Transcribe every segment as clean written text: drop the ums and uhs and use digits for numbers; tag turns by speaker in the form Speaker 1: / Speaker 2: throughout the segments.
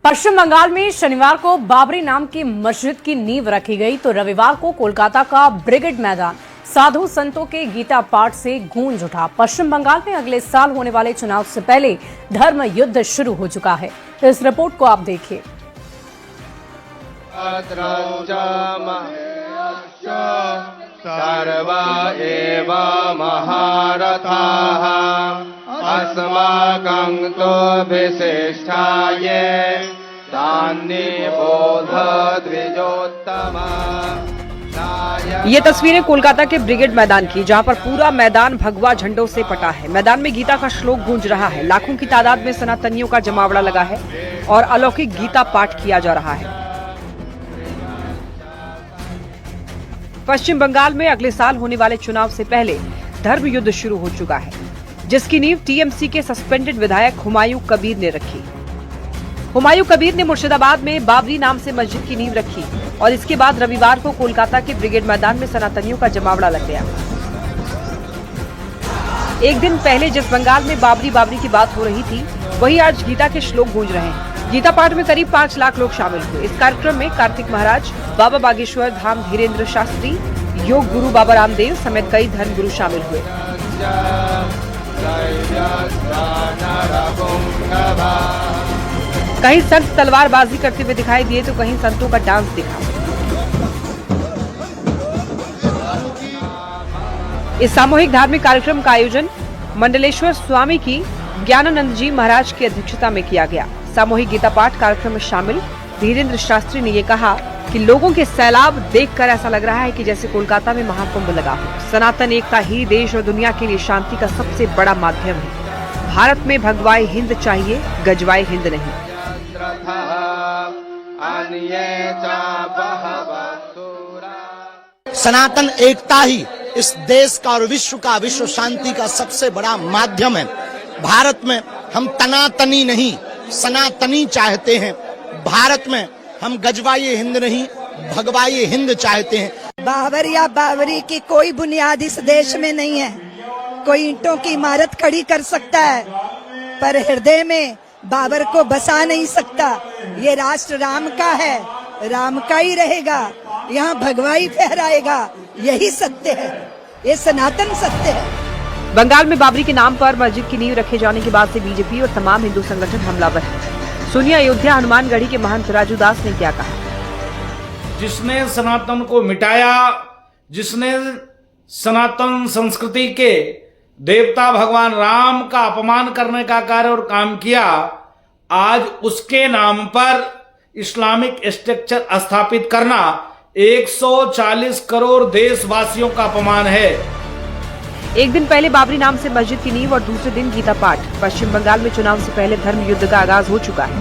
Speaker 1: पश्चिम बंगाल में शनिवार को बाबरी नाम की मस्जिद की नींव रखी गई तो रविवार को कोलकाता का ब्रिगेड मैदान साधु संतों के गीता पाठ से गूंज उठा। पश्चिम बंगाल में अगले साल होने वाले चुनाव से पहले धर्म युद्ध शुरू हो चुका है। इस रिपोर्ट को आप देखिए।
Speaker 2: सर्वा एव महारथाः अस्माकं तो विशिष्टाये तान्ये बोध द्विजोत्तमा।
Speaker 3: ये तस्वीरें कोलकाता के ब्रिगेड मैदान की, जहां पर पूरा मैदान भगवा झंडों से पटा है। मैदान में गीता का श्लोक गूंज रहा है। लाखों की तादाद में सनातनियों का जमावड़ा लगा है और अलौकिक गीता पाठ किया जा रहा है। पश्चिम बंगाल में अगले साल होने वाले चुनाव से पहले धर्म युद्ध शुरू हो चुका है, जिसकी नींव टीएमसी के सस्पेंडेड विधायक हुमायूं कबीर ने रखी। हुमायूं कबीर ने मुर्शिदाबाद में बाबरी नाम से मस्जिद की नींव रखी और इसके बाद रविवार को कोलकाता के ब्रिगेड मैदान में सनातनियों का जमावड़ा लग गया। एक दिन पहले जिस बंगाल में बाबरी की बात हो रही थी, वही आज गीता के श्लोक गूंज रहे हैं। गीता पाठ में करीब 5 लाख लोग शामिल हुए। इस कार्यक्रम में कार्तिक महाराज, बाबा बागेश्वर धाम धीरेन्द्र शास्त्री, योग गुरु बाबा रामदेव समेत कई धर्म गुरु शामिल हुए। कहीं संत तलवारबाजी करते हुए दिखाई दिए तो कहीं संतों का डांस दिखा। इस सामूहिक धार्मिक कार्यक्रम का आयोजन मंडलेश्वर स्वामी की ज्ञानानंद जी महाराज की अध्यक्षता में किया गया। सामूहिक गीता पाठ कार्यक्रम में शामिल धीरेन्द्र शास्त्री ने ये कहा कि लोगों के सैलाब देखकर ऐसा लग रहा है कि जैसे कोलकाता में महाकुंभ लगा हो। सनातन एकता ही देश और दुनिया के लिए शांति का सबसे बड़ा माध्यम है। भारत में भगवाए हिंद चाहिए, गजवाए हिंद नहीं।
Speaker 4: सनातन एकता ही इस देश का और विश्व शांति का सबसे बड़ा माध्यम है। भारत में हम तनातनी नहीं सनातनी चाहते हैं। भारत में हम गजवाए हिंद नहीं भगवाए हिंद चाहते हैं।
Speaker 5: बाबर या बाबरी की कोई बुनियाद इस देश में नहीं है। कोई ईंटों की इमारत खड़ी कर सकता है, पर हृदय में बाबर को बसा नहीं सकता। ये राष्ट्र राम का है, राम का ही रहेगा। यहाँ भगवाई फहराएगा, यही सत्य है, ये सनातन सत्य है।
Speaker 3: बंगाल में बाबरी के नाम पर मस्जिद की नींव रखे जाने के बाद से बीजेपी और तमाम हिंदू संगठन हमलावर हैं। सुनिए अयोध्या हनुमानगढ़ी के महंत राजू दास ने क्या कहा।
Speaker 6: जिसने सनातन को मिटाया, जिसने सनातन संस्कृति के देवता भगवान राम का अपमान करने का कार्य और काम किया, आज उसके नाम पर इस्लामिक स्ट्रक्चर स्थापित करना 140 करोड़ देशवासियों का अपमान है।
Speaker 3: एक दिन पहले बाबरी नाम से मस्जिद की नींव और दूसरे दिन गीता पाठ। पश्चिम बंगाल में चुनाव से पहले धर्म युद्ध का आगाज हो चुका है।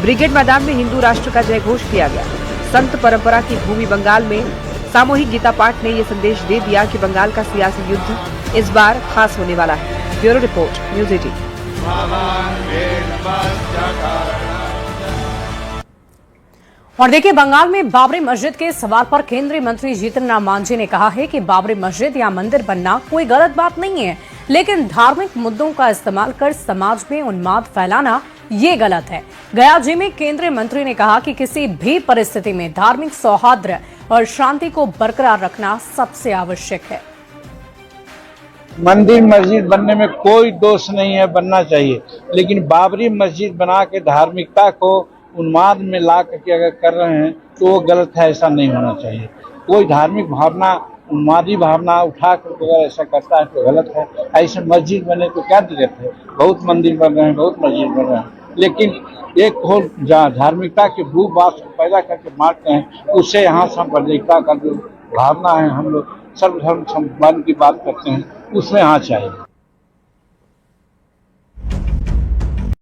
Speaker 3: ब्रिगेड मैदान में हिंदू राष्ट्र का जय घोष किया गया। संत परंपरा की भूमि बंगाल में सामूहिक गीता पाठ ने ये संदेश दे दिया कि बंगाल का सियासी युद्ध इस बार खास होने वाला है। Bureau report, news 18।
Speaker 1: और देखिए, बंगाल में बाबरी मस्जिद के सवाल पर केंद्रीय मंत्री जीतन राम मांझी ने कहा है कि बाबरी मस्जिद या मंदिर बनना कोई गलत बात नहीं है, लेकिन धार्मिक मुद्दों का इस्तेमाल कर समाज में उन्माद फैलाना ये गलत है। गया जी में केंद्रीय मंत्री ने कहा कि किसी भी परिस्थिति में धार्मिक सौहार्द और शांति को बरकरार रखना सबसे आवश्यक है।
Speaker 7: मंदिर मस्जिद बनने में कोई दोष नहीं है, बनना चाहिए, लेकिन बाबरी मस्जिद बना के धार्मिकता को उन्माद में ला करके अगर कर रहे हैं तो वो गलत है। ऐसा नहीं होना चाहिए। कोई धार्मिक भावना, उन्मादी भावना उठा करके अगर ऐसा करता है तो गलत है। ऐसे मस्जिद बने तो क्या दिक्कत है? बहुत मंदिर बन रहे हैं, बहुत मस्जिद बन रहे हैं, लेकिन एक हो जहाँ धार्मिकता के भूवास को पैदा करके मारते हैं, उससे यहाँ सांप्रदायिकता का जो भावना है, हम लोग सर्वधर्म सम्मान की बात करते हैं, उसमें यहाँ चाहिए।